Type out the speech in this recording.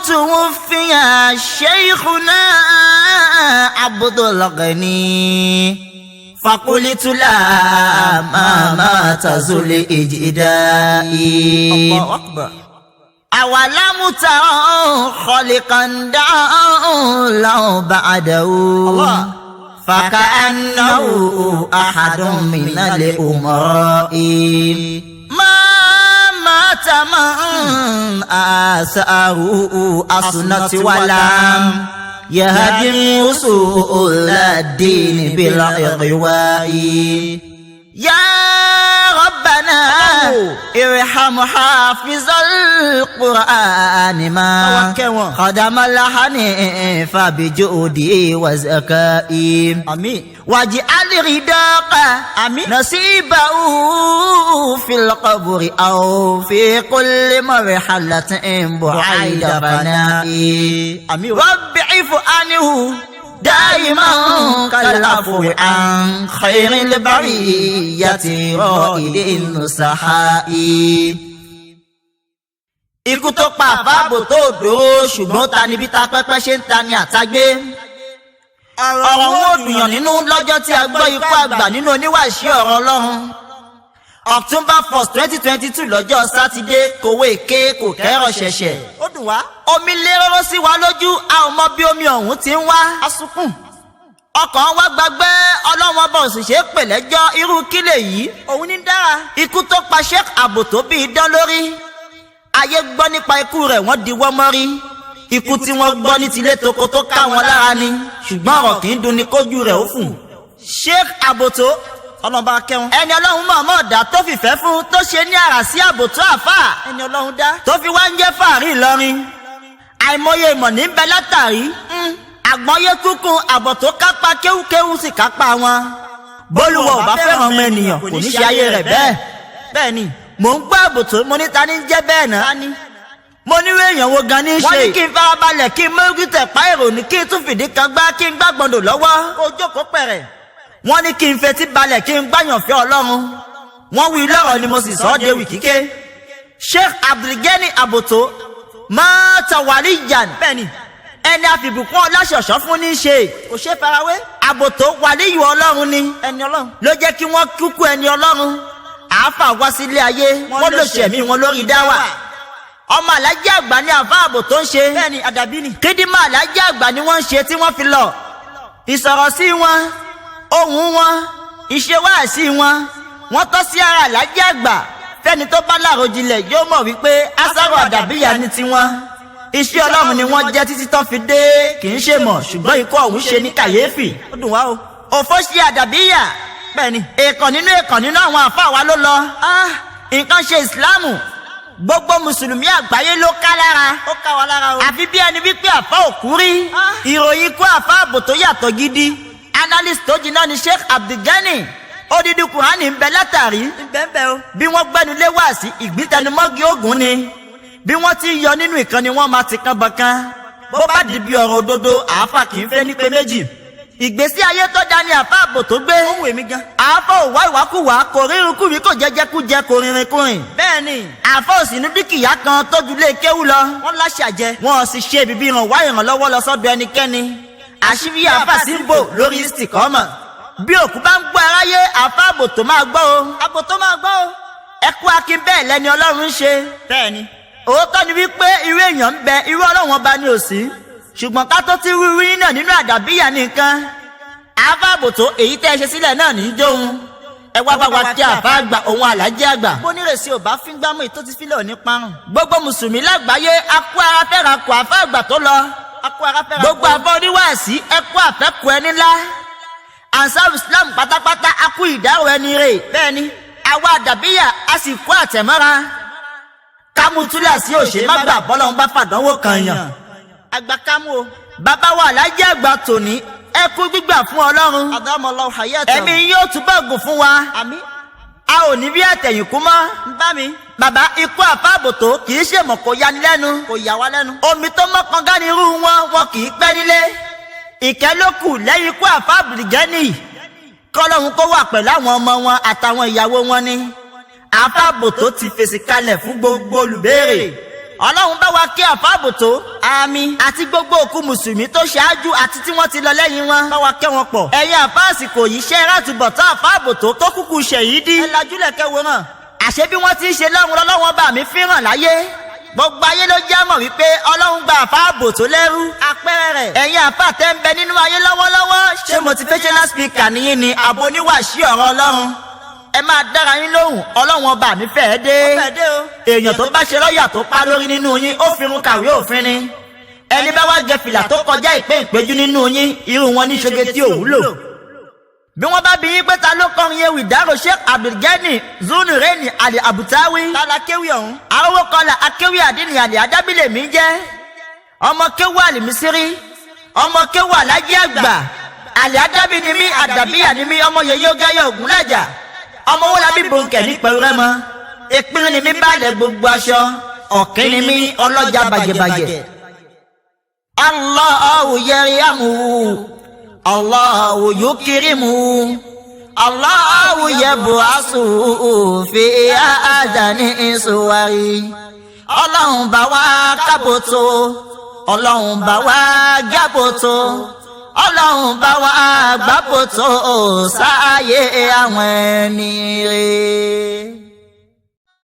توفي شيخنا عبد الغني فقلت لا ما مات ذو الإجداء. الله أكبر. أولم تروا خلقا دعوا له بعده الله فكأنه أحد من الأمراء ما مات من آثاره أصنت ولم يهدم وصول الدين بالإغواء. يا ربنا ارحم حافظ القرآن ما خدم الحنيف بجودي وزكائي واجعل رداق نصيبه في القبر أو في كل مرحلة بعيد فنائي. رب عف عنه دائما كالعفو عن خير البرية رائد النصحاء. Ikú tó pa àfáàbò tó dòó ṣùgbọ́n ta níbi ta pẹ́pẹ́ ṣe ń ta ni àtagbé. Ọ̀rọ̀ wọn ò dùnyàn nínú lọ́jọ́ tí a gbọ́ ikú àgbà nínú oníwàásí ọ̀rọ̀ Ọlọ́run. October 1st 2022 lọ́jọ́ sátidé kòwé èké kò kẹ́rọ̀ ṣẹ̀ṣẹ̀. Ó dùn wá. Omi lé rọ́rọ́ sí wa lójú a ò mọ bí omi ọ̀hún ti ń wá. Asukun. Ọkàn wa gbàgbé Ọlọ́run ọba òṣìṣẹ́ pè lẹ́jọ́ irú kílè yìí. Òun ní dára. Ikú tó pa Sheikh Àbò tó bí idán lórí. Ayé gbọ́ nípa ikú rẹ̀ wọ́n di wọ́n mọ́rí. Ikú tí wọ́n gbọ́ ní tilé toko tó ká wọn lára ni. Ṣùgbọ́n ọ̀rọ̀ kì í dùn ní kójú rẹ̀ ó fùn. Sheikh Àbò tó ọlọ́ba kẹwọn. ẹni Ọlọ́run mọ̀ọ́mọ̀ dá tó fìfẹ́ fún tó ṣe ní àrà sí Àbò tó àfà. ẹni Ọlọ́run dá. tó fi wá ń jẹ́ fàárí Ìlọrin. àìmọye ìmọ̀ ní bẹ látàrí. àgbọ́yé kúkún Àbò tó kápá kéwúkéwú sì kápá wọn. bólúwọ̀ ò bá fẹ́ràn ọmọ ènìyàn kò ní ṣe ayé rẹ̀ bẹ́ẹ̀. bẹ́ẹ̀ ni mò ń gbọ́ Àbò tó mo ní ta ní jẹ́ bẹ́ẹ̀ náà. mo ní èèyàn wo gan ní í ṣe. wọ́n ní kí n farabalẹ̀ kí n mọ́gí tẹ̀ pa èrò ní kí n tún fìdí kan gbá kí n gbàgbọ́ndò lọ́wọ́. ó jókòó pẹ̀rẹ̀. wọ́n ní kí n fetí balẹ̀ kí n gbàyànfẹ́ Ọlọ́run. wọ́n wí lọ́rọ̀ ni mo sì sọ ọ́ de wì kíké. Sheikh Abdulgani Àbò tó mata waliyan. bẹ́ẹ̀ni ẹni àfìbùkún ọláṣọ̀ṣọ́ fún ní í ṣe. kò ṣe farawé. Àbò tó wàlíyù Ọlọ́run ni. ẹni Ọlọ́run. ló jẹ́ kí wọ́n kúkú ẹni Ọlọ́run. àáfà wá sílé ayé wọ́n lò ṣẹ̀mí wọn lórí dáwà. ọmọ alájẹ àgbà ni àfà Àbò tó ń ṣe. bẹ́ẹ̀ni àdàbí ni. kídímà alájẹ àgbà ni wọ́n ń ṣe tí wọ́n fi lọ. ìsọ̀rọ̀ sí wọn ohun wọn ìṣewáàsí wọn wọ́n tọ́ sí ara alájẹ àgbà. fẹ́ni tó bá láròjinlẹ̀ yóò mọ̀ wípé asáró àdàbíyà ni tiwọn. iṣẹ́ Ọlọ́run ni wọ́n jẹ́ títí tán fi dé kì í ṣe mọ̀ ṣùgbọ́n ikú ọ̀hún ṣe ní kàyéfì. ó dùn wá o. òfò ṣe àdàbíyà. bẹ́ẹ̀ni èèkàn nínú àwọn àfáà wa ló lọ. nǹkan ṣe ìsìláàmù gbogbo mùsùlùmí àgbáyé ló ká lára. ó ká wa lára o. àfi bí ẹni wípé àfá òkú rí. ìròyìn ikú àfá Àbò tó yàtọ̀ gidi. analyst tó jiná ni Sheikh Abdulgani. odidi Kùránì ń bẹ látàrí. bẹ́ẹ̀ o. bí wọ́n gbẹ́nu lé wá sí ìgbìtẹnumọ́gì ogun ni. bí wọ́n ti yọ nínú ìkànnì wọn máa ti kan bọ̀kan. bó bá di bí ọ̀rọ̀ òdodo àáfà kì í fẹ́ ní pé méjì. ìgbésí ayé tó dá ní àfá Àbò tó gbé. ó wù mí gan. àfá ò wá ìwákùwà kò rírun-kùrí kò jẹjẹkújẹ kò rìnrìn-kùrìn. bẹ́ẹ̀ni. àfá ò sì ní dúkìá kan tó ju lé kéwú lọ. wọ́n láṣà jẹ. wọn ò sì ṣe bíbí ìrànwá ìrànlọ́wọ́ lọ sọ́dọ̀ ẹnikẹ́ni. àṣírí àfá sì ń bò lórí ìsìkọ́mọ̀. bí òkú bá ń gbọ́ aráyé àfá Àbò tó máa gbọ́ o. Àbò tó máa gbọ́ o. ẹkú akin bẹ́ẹ̀ lẹ́ni Ọlọ́run ń ṣe. bẹ́ẹ̀ni. òótọ́ ni wípé irú èèyàn ń bẹ irú Ọlọ́run ọba ni ò sí. ṣùgbọ́n ká tó ti rí náà nínú àdàbíyà nìkan. àfá Àbò tó èyí tẹ́ ẹ ṣe sílẹ̀ náà ní í jóun. ẹ wá bá wa kí àfá àgbà òun àlájẹ àgbà. bónírèsí ò bá fi ń gbámú ètò ti fílẹ̀ òní parun. gbogbo mùsùlùmí lágbàáyé akú ara fẹ́ràn kó àfá àgbà tó lọ. gbogbo àfọ oníwàásí ẹkú àfẹ́kù ẹni ńlá. ansar Islam pátápátá akú ìdárò ẹni rè. bẹ́ẹ̀ni àwa àdàbíyà a sì kó àtẹ̀mọ́ra. kámútúlà sí òṣè má gbà bọ́lọ́ ń bá fàdánwò kan yàn. àgbà kámú o. bàbá wa àlájẹ àgbà tòní ẹ kú gbígbà fún Ọlọ́run. Adamallahu hayatahu. ẹ̀mí yóò túbọ̀ gùn fún wa. àmín. a ò ní bí àtẹ̀yìnkú mọ́. ń bá mi. bàbá ikú àfá Àbò tó kì í ṣe mọ̀ kó yani lẹ́nu. kò yà wá lẹ́nu. omi tó mọ́ kànga ní irú wọn kì í pẹ́ nílé. ìkẹ́ ló kù lẹ́yìn ikú àfá Abdulgani. kọ́lọ́hun kó wà pẹ̀lú àwọn ọmọ wọn àtàwọn ìyàwó wọn ni. àfá Àbò tó ti fèsì kalẹ̀ fún gbogbo olùbéèrè. ọlọ́run bá wa kí àfáàbò tó. àmín. àti gbogbo òkú mùsùlùmí tó ṣáájú àti tí wọ́n ti lọ lẹ́yìn wọn. bá wa kẹ́ wọn pọ̀. ẹ̀yin àfá àsìkò yìí ṣe rátùbọ̀ tó àfáàbò tó kúkú ṣèyídí. ẹ lajúlẹ̀ kẹwò náà. àṣé bí wọ́n ti ń ṣe lọ́run lọ́wọ́ bá mi fíràn láyé. gbogbo ayé ló já mọ̀ wípé ọlọ́run gba àfáàbò tó lẹ́rú. àpẹẹrẹ rẹ̀. ẹ̀yin àfá tẹ́ ń bẹ nínú ayé lọ́wọ́lọ́wọ́. ṣé motivational speaker nìyí ni àbò oníwàásí ọ̀rọ̀ ọlọ́run? ẹ máa dára yín lóhùn ọlọ́run ọba mi fẹ́ẹ́ dé. èèyàn tó bá ṣe lọ́ọ̀yà tó pa lórí nínú yín ó fi irun kàwé òfin ni. ẹni bá wá jẹ fìlà tó kọjá ìpín ìpéjú nínú yín irú wọn ní ṣoge tí ò wúlò. bí wọ́n bá bi yín pé ta ló kọrin ewì dárò Sheikh Abdulgani Zunureni Ali Abutawi. tala kéwì ọ̀hún. arówó kọlà akéwì àdínì àlè adábílẹ̀ mi jẹ́. ọmọ kéwù àlìmísírí. ọmọ kéwù alájí àgbà. àlè adábí ni mí àdàbíyà ni mí ọmọ yẹyẹ ọgáyà ògúnlájà. ọmọ wo la bí bòńkẹ̀ ní pẹ̀lú rẹ mọ́. ìpín ni mí balẹ̀ gbogbo aṣọ. ọ̀kín ni mí ọlọ́jà bàjẹ́bàjẹ́. Allahu yarhamu. Allahu yukrimu. Allahu yab'asu fi adani suwari. Ọlọ́run bá wa kábòtò. Ọlọ́run bá wa gábòtò. Ọlọ́run bá wa gbàbòtò sáàyè àwọn ẹni rere.